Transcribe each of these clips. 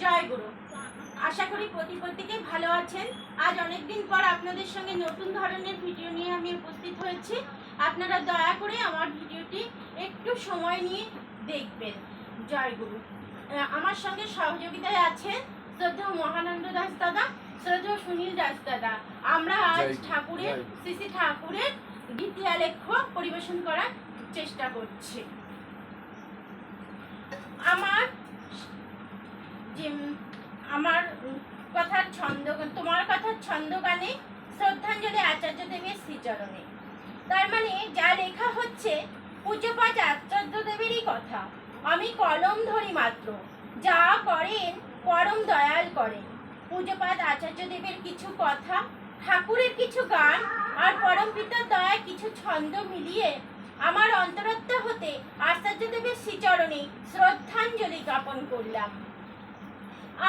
জয় গুরু। আশা করি প্রত্যেকেই ভালো আছেন। আজ অনেকদিন পর আপনাদের সঙ্গে নতুন ধরনের ভিডিও নিয়ে আমি উপস্থিত হয়েছি। আপনারা দয়া করে আমার ভিডিওটি একটু সময় নিয়ে দেখবেন। জয় গুরু। আমার সঙ্গে সহযোগিতায় আছেন শ্রদ্ধেয় মহানন্দ দাস দাদা, শ্রদ্ধেয় সুনীল দাস দাদা। আমরা আজ ঠাকুরের শ্রী ঠাকুরের গীতিয়ালেখ্য পরিবেশন করার চেষ্টা করছি। আমার কথার ছন্দ, তোমার কথার ছন্দ গানে শ্রদ্ধাঞ্জলি আচার্য দেবের শ্রীচরণে। তার মানে যা লেখা হচ্ছে পূজ্যপাদ আচার্য দেবেরই কথা। আমি কলম ধরি মাত্র, যা করেন পরম দয়াল করেন। পূজ্যপাদ আচার্য দেবের কিছু কথা, ঠাকুরের কিছু গান আর পরম পিতার দয়ায় কিছু ছন্দ মিলিয়ে আমার অন্তরাত্মা হতে আচার্য দেবের শ্রীচরণে শ্রদ্ধাঞ্জলি জ্ঞাপন করলাম।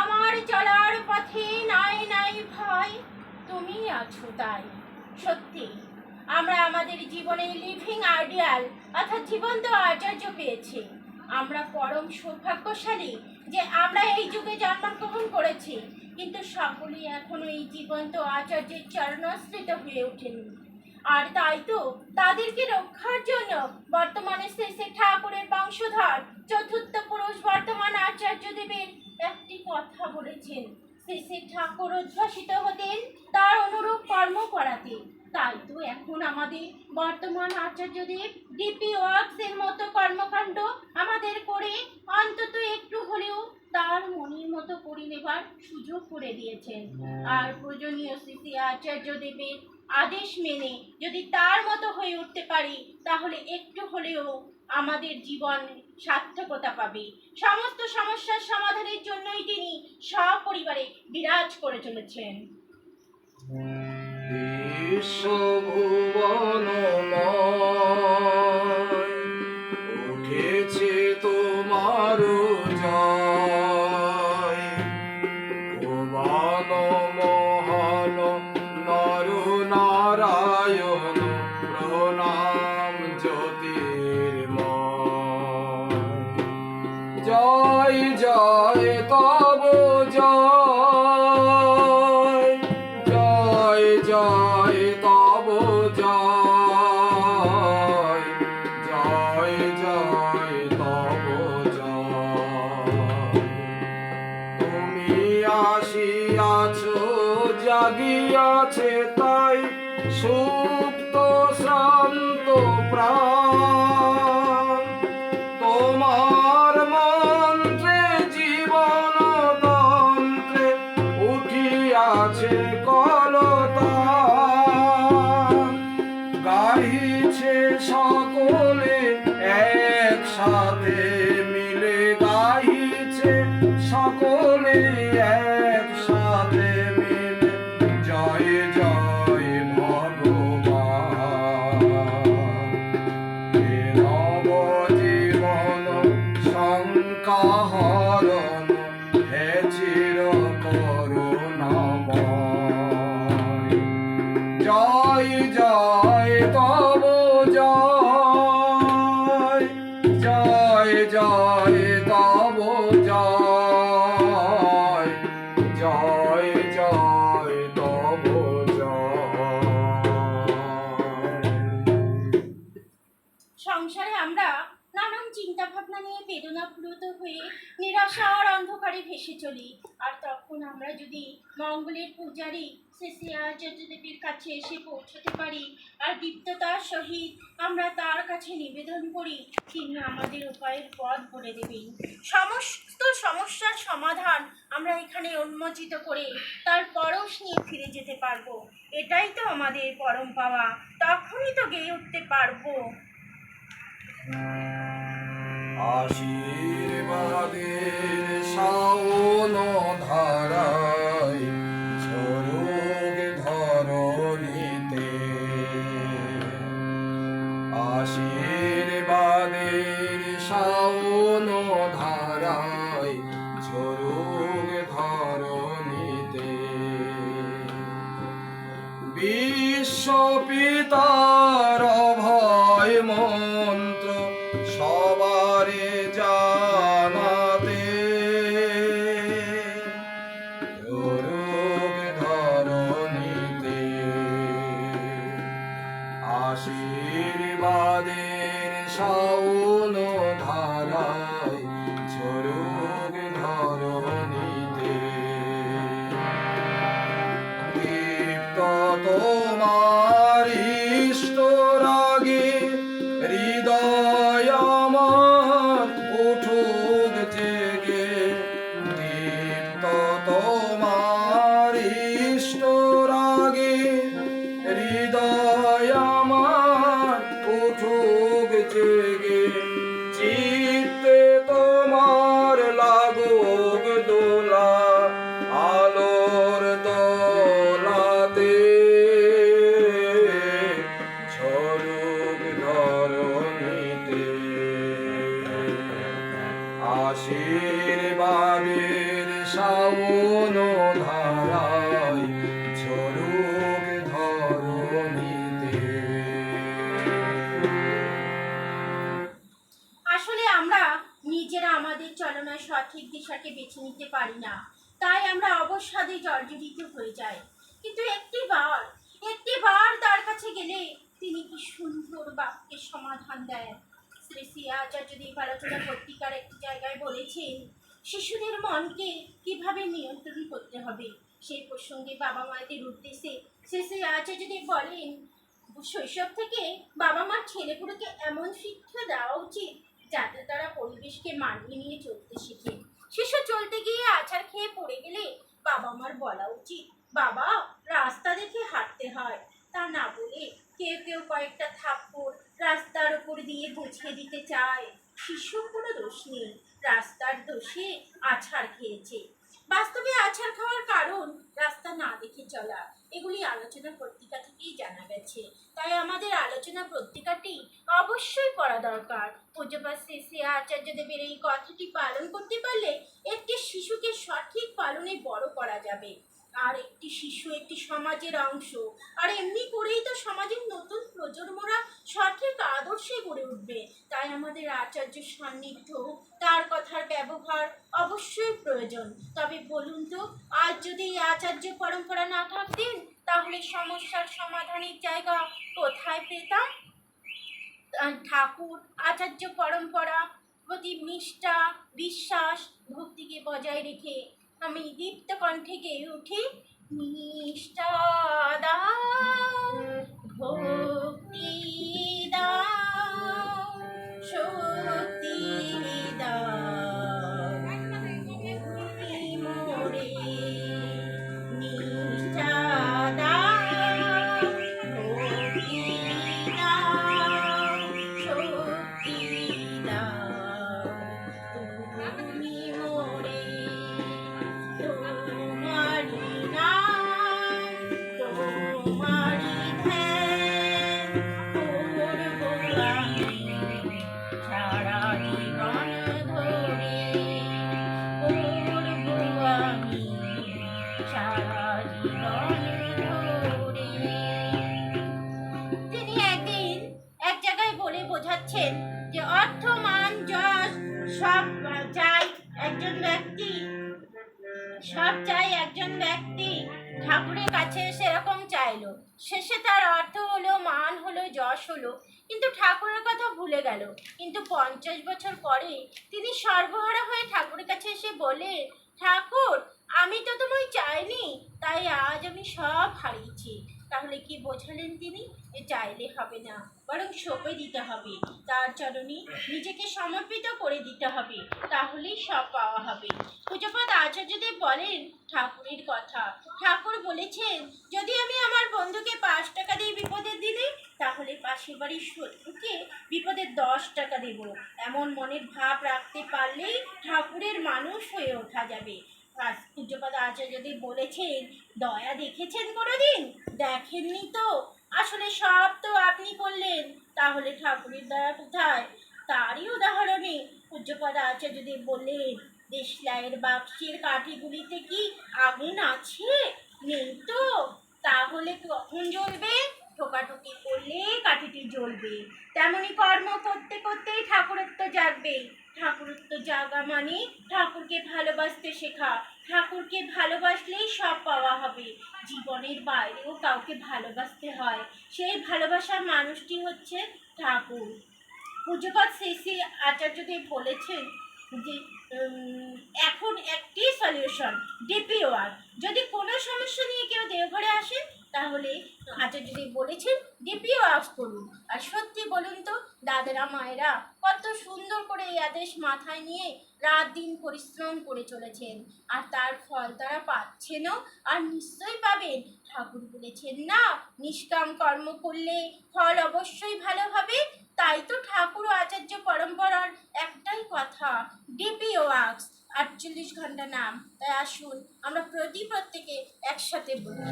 আমার চলার পথে নাই নাই ভয়, তুমি আছো তাই। সত্যি আমরা আমাদের জীবনে লিভিং আইডিয়াল অর্থাৎ জীবন্ত আচার্য পেয়েছি। আমরা পরম সৌভাগ্যশালী যে আমরা এই যুগে জন্মগ্রহণ করেছি, কিন্তু সকলেই এখনো এই জীবন্ত আচার্যের চরণাশ্রিত হয়ে ওঠেনি। আর তাই তো তাদেরকে রক্ষার জন্য বর্তমানে শ্রী ঠাকুরের বংশধর চতুর্থ পুরুষ বর্তমান আচার্য দেবের একটি কথা বলেছেন, শ্রী ঠাকুর উদ্ভাসিত হতেন তার অনুরূপ কর্ম করাতে। তাই তো এখন আমাদের বর্তমান আচার্যদেব ডিপি ওয়ার্কস এর মতো কর্মকাণ্ড আমাদের করে অন্তত একটু হলেও তার মনের মতো করে নেবার সুযোগ করে দিয়েছেন। আর প্রয়োজনীয় শ্রী আচার্য দেবের আদেশ মেনে যদি তার মতো হয়ে উঠতে পারি, তাহলে একটু হলেও আমাদের জীবন সার্থকতা পাবে। সমস্ত সমস্যার সমাধানের জন্যই তিনি সপরিবারে বিরাজ করে চলেছেন। উঠেছে তোমার জয়, ভুবন মহান নর নারায়ণ প্রণাম জ্যোতির্ময়। জয় জয় তব জয়, জয় জয় তব জয়, জয় জয় তব জয়। তুমি আসিয়াছ জাগিয়াছে তাই সুপ্ত শান্ত প্রাণ, তোমার মন্ত্রে জীবন তন্ত্রে উঠিয়াছে কলতান। গাহিছে সকলে একসাথে মিলে, গাহিছে সকলে একসাথে মিলে, জয় জয় ভগবান। নব জীবন শঙ্কাহরণ হে চির করুণাময়। জয় জয় তব জয়, জয় জয় তব জয়, জয় জয় তব জয়। সংসারে আমরা নানান চিন্তা ভাবনা নিয়ে বেদনাপ্লুত হয়ে নিরাশার অন্ধকারে ভেসে চলি। আর তখন আমরা যদি মঙ্গলের পূজারী শ্রী আচার্য দেবের কাছে এসে পৌঁছতে পারি আর দীপ্ততার সহিত আমরা তার কাছে নিবেদন করি, তিনি আমাদের উপায়ের পথ বলে দেবেন। সমস্ত সমস্যার সমাধান আমরা এখানে উন্মোচিত করে তার পরশ নিয়ে ফিরে যেতে পারবো। এটাই তো আমাদের পরম পাওয়া। তখনই তো গেয়ে উঠতে পারবো। আশীর্বাদের শাওন ধারায় ঝরুক ধরণীতে, আশীর্বাদের শাওন ধারায় ঝরুক ধরণীতে। বিশ্বপিতার ভয় মন্ত্র সবারে জানাতে, শাওন ধারায় ঝরুক ধরণীতে। আসলে আমরা নিজেরা আমাদের চলনায় সঠিক দিশাকে বেছে নিতে পারি না, তাই আমরা অবসাদে জর্জরিত হয়ে যাই। কিন্তু একটিবার তার কাছে গেলে তিনি কি সুন্দর বাক্যের সমাধান দেন। শ্রী শ্রী আচার্যদেব আলোচনা পত্রিকার একটি জায়গায় বলেছেন, শিশুদের মনকে কিভাবে নিয়ন্ত্রণ করতে হবে সেই প্রসঙ্গে বাবা মায়েদের উদ্দেশ্যে শ্রী শ্রী আচার্যদেব বলেন, শৈশব থেকে বাবা মার ছেলেগুলোকে এমন শিক্ষা দেওয়া উচিত যাতে তারা পরিবেশকে মানিয়ে নিয়ে চলতে শেখে। শিশু চলতে গিয়ে আছাড় খেয়ে পড়ে গেলে বাবা মার বলা উচিত, বাবা রাস্তা দেখে হাঁটতে হয়। তা না বলে কেউ কয়েকটা থাপ্পড় রাস্তার উপর দিয়ে বুঝিয়ে দিতে চায়। শিশুর কোনো দোষ নেই, রাস্তার দোষে আছাড় খেয়েছে। বাস্তবে আছাড় খাওয়ার কারণ রাস্তা না দেখে চলা, এগুলি আলোচনা পত্রিকা থেকেই জানা গেছে। তাই আমাদের আলোচনা পত্রিকাটি অবশ্যই পড়া দরকার। পূজ্যপাদ শ্রী শ্রী আচার্যদেবের এই কথাটি পালন করতে পারলে একটি শিশুকে সঠিক পালনে বড় করা যাবে। আর একটি শিশু একটি সমাজের অংশ, আর এমনি করেই তো সমাজের নতুন প্রজন্মরা সঠিক আদর্শে গড়ে উঠবে। তাই আমাদের আচার্য সান্নিধ্য, তার কথার ব্যবহার অবশ্যই প্রয়োজন। তবে বলুন তো, আজ যদি এই আচার্য পরম্পরা না থাকতেন তাহলে সমস্যার সমাধানের জায়গা কোথায় পেতাম? ঠাকুর আচার্য পরম্পরা প্রতি নিষ্ঠা, বিশ্বাস, ভক্তিকে বজায় রেখে আমি দীপ্ত কণ্ঠে গেয়ে উঠি, নিষ্ঠা দাও, ভক্তি দাও, শক্তি দাও, তুমি মোরে। নিষ্ঠা দাও, ভক্তি দাও, শক্তি দাও, তুমি মোরে। তোমারি নাম, তোমারি ধ্যান করব আমি সারা জীবন ধরে, করব আমি সারা জীবন ধরে। তিনি একদিন এক জায়গায় বলে বোঝাচ্ছেন যে অর্থ, মান, যশ সব চাই একজন ব্যক্তি, ঠাকুরের কাছে সেরকম চাইলো। শেষে তার অর্থ হলো, মান হলো, যশ হলো, কিন্তু ঠাকুরের কথা ভুলে গেল। কিন্তু 50 বছর পরে তিনি সর্বহারা হয়ে ঠাকুরের কাছে এসে বলে, ঠাকুর আমি তো তোমায় চাইনি, তাই আজ আমি সব হারিয়েছি। তাহলে কি বোঝালেন তিনি? যে চাইলে হবে না, বরং সঁপে দিতে হবে, তার চরণে নিজেকে সমর্পিত করে দিতে হবে, তাহলেই সব পাওয়া হবে। পূজ্যপাদ আচার্যদেব বলেন ঠাকুরের কথা। ঠাকুর বলেছেন, যদি আমি আমার বন্ধুকে 5 টাকা দিয়ে বিপদে দিলে, তাহলে পাশের বাড়ির শত্রুকে বিপদে 10 টাকা দেব। এমন মনের ভাব রাখতে পারলেই ঠাকুরের মানুষ হয়ে ওঠা যাবে। পূজ্যপাদ আচার্যদেব বলেছেন, দয়া দেখেছেন কোনোদিন? দেখেননি তো? আসলে সব তো আপনি করলেন, তাহলে ঠাকুরের দয়া কোথায়? তারই উদাহরণে পূজ্যপাদ আচার্যদেব বললেন, দেশলাইয়ের বাক্সের কাঠিগুলিতে কি আগুন আছে? নেই তো? তাহলে কখন জ্বলবে? ঠোকাঠুকি করলে কাঠিটি জ্বলবে। তেমনি কর্ম করতে করতেই ঠাকুরত্ব জাগবে। ঠাকুরত্ব জাগা মানে ঠাকুরকে ভালোবাসতে শেখা। ঠাকুরকে ভালোবাসলেই সব পাওয়া হবে। জীবনের বাইরেও কাউকে ভালোবাসতে হয়, সেই ভালোবাসার মানুষটি হচ্ছে ঠাকুর। পূজ্যপাদ শ্রী শ্রী আচার্যদেব বলেছেন যে এখন একটি সলিউশন, ডিপি ওয়ার্ক। যদি কোনো সমস্যা নিয়ে কেউ দেওঘরে আসেন তাহলে আচার্যদেব বলেছেন ডিপি ওয়ার্ক করুন। আর সত্যি বলুন তো দাদারা মায়েরা কত সুন্দর করে এই আদেশ মাথায় নিয়ে রাত দিন পরিশ্রম করে চলেছেন, আর তার ফল তারা পাচ্ছেনও, আর নিশ্চয়ই পাবেন। ঠাকুর বলেছেন না, নিষ্কাম কর্ম করলে ফল অবশ্যই ভালো হবে। তাই তো ঠাকুর ও আচার্য পরম্পরার একটাই কথা, ডিপি ওয়ার্কস, 48 ঘন্টা নাম। তাই আসুন আমরা প্রত্যেকে একসাথে বলি,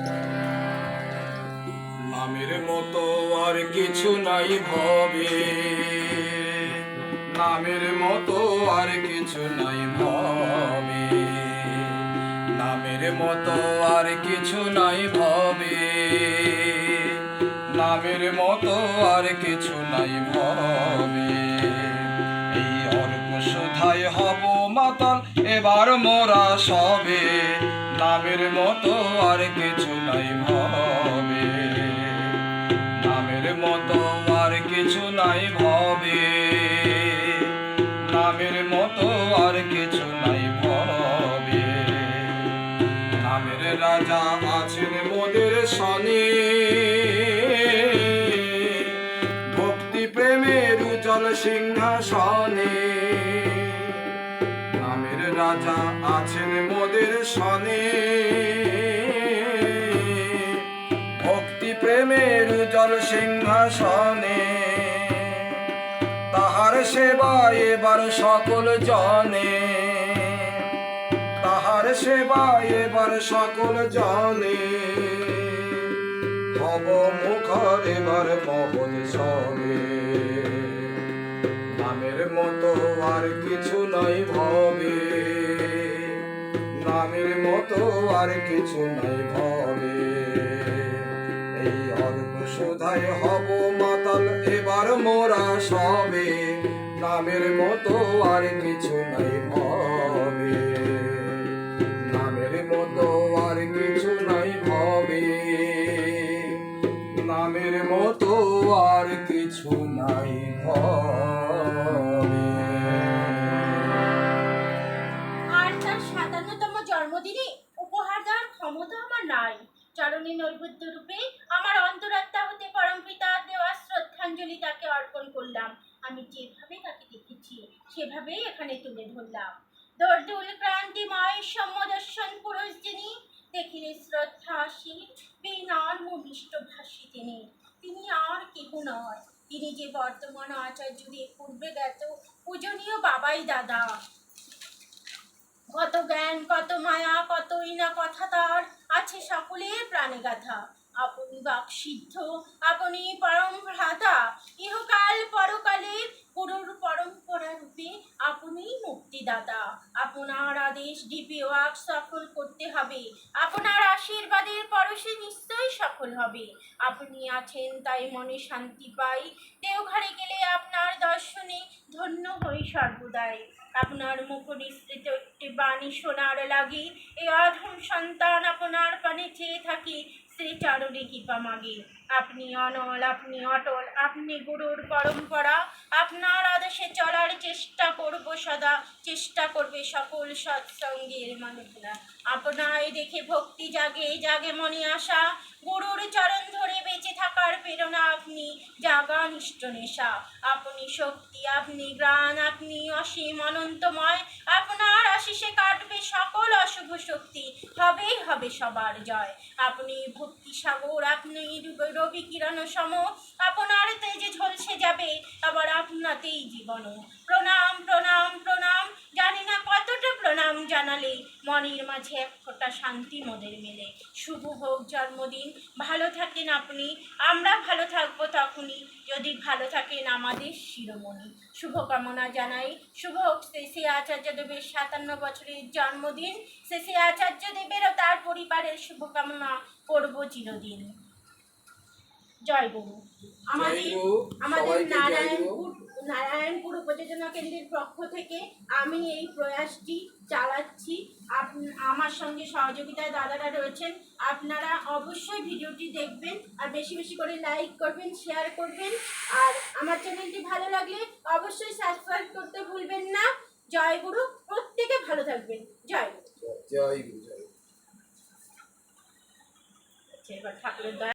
নামের মতো আর কিছু নাই ভবে, নামের মতো আর কিছু নাই ভবে, মতো আর কিছু নাই ভবে, নামের মতো আর কিছু নাই ভবে। এই অল্প সুধায় হব মাতাল এবার মোরা সবে, নামের মতো আর কিছু নাই ভবে, নামের মতো আর কিছু নাই ভবে, নামের মতো আর কিছু নাই ভবে। নামের রাজা আছেন মোদের সনে, ভক্তি প্রেমের উজ্জ্বল সিংহাসনে। নামের রাজা আছেন মোদের সনে, ভক্তি প্রেমের উজ্জ্বল সিংহাসনে। তাহার সেবায় এবার সকল জনে, তাহার সেবায় এবার সকল জনে। হব মুখর এবার মহল সবে, নামের মতো আর কিছু নাই ভবে, নামের মতো আর কিছু নাই ভবে। এই অল্প সুধায় হব মাতাল এবার মোরা সবে, নামের মতো আর কিছু নাই ভবে, নামের মতো আর কিছু নাই ভবে, নামের মতো আর কিছু নাই ভবে। আর তার ৫৭তম জন্মদিনে উপহার দেওয়ার ক্ষমতা আমার নাই। চরণে নৈবেদ্য রূপে আমার অন্তরাত্মা হতে পরমপিতা দেওয়া শ্রদ্ধাঞ্জলি তাকে অর্পণ করলাম। আমি যেভাবে তাকে দেখেছি সেভাবেই এখানে তুলে ধরলাম। দর্দুল ক্রান্তিময় সম্যদর্শন পুরুষ যিনি, দেখিলে শ্রদ্ধা আসি, বিনম্র মিষ্টভাষী তিনি। তিনি আর কেহ নয়, তিনি যে বর্তমান আচার্যদের পূর্বে জ্ঞাত পূজনীয় বাবাই দাদা। কত জ্ঞান, কত মায়া, কতই না কথা তার আছে সকলের প্রাণে গাথা। আপনি বাক সিদ্ধ, আপনি পরম ভ্রাতা, ইহকাল পরকালে গুরুর পরম্পরা রূপে আপনি মুক্তিদাতা। আপনার আদেশ ডিপি ওয়াক সফল করতে হবে, আপনার আশীর্বাদের পরশে নিশ্চয়ই সফল হবে। আপনি আছেন তাই মনে শান্তি পাই, দেওঘরে গেলে আপনার দর্শনে ধন্য হই সর্বদাই। আপনার মুখ নিঃসৃত একটি বাণী শোনার লাগি, এই অধম সন্তান আপনার পানে চেয়ে থাকি, শ্রীচরণে কৃপা মাগে। আপনি অনল, আপনি অটল, আপনি গুরুর পরম্পরা, আপনার আদেশে চলার চেষ্টা করব সদা, চেষ্টা করবে সকল সৎসঙ্গের মানুষরা। আপনায় দেখে ভক্তি জাগে, জাগে মনে আশা, গুরুর চরণ ধরে বেঁচে থাকার প্রেরণা আপনি, জাগা নিষ্ট নেশা। আপনি শক্তি, আপনি জ্ঞান, আপনি অসীম অনন্তময়, আপনার আশিসে কাটবে সকল অশুভ শক্তি, হবেই হবে সবার জয়। আপনি ভক্তি সাগর, আপনি রবি কিরণ সম, আপনার তেজে ঝলসে যাবে আবার আপনাতেই জীবন। প্রণাম প্রণাম প্রণাম, জানি না কতটা প্রণাম জানালে মনের মাঝে এক ফোঁটা শান্তি মোদের মেলে। শুভ হোক জন্মদিন, ভালো থাকেন আপনি, আমরা ভালো থাকবো তখনই যদি ভালো থাকেন আমাদের শিরোমণি। শুভকামনা জানাই, শুভ হোক শ্রী আচার্য দেবের ৫৭ বছরের জন্মদিন। শ্রী আচার্য দেবের ও তার পরিবারের শুভকামনা করব চিরদিন। জয় গুরু। আমাদের নারায়ণপুর উপযোজনা কেন্দ্রের পক্ষ থেকে আমি এই প্রয়াসটি চালাচ্ছি। আমার সঙ্গে সহযোগিতায় দাদারা রয়েছেন। আপনারা অবশ্যই ভিডিওটি দেখবেন আর বেশি বেশি করে লাইক করবেন, শেয়ার করবেন। আর আমার চ্যানেলটি ভালো লাগলে অবশ্যই সাবস্ক্রাইব করতে ভুলবেন না। জয় গুরু, প্রত্যেকে ভালো থাকবেন। জয় গুরু। জয় গুরু। এবার ঠাকুরের দয়া।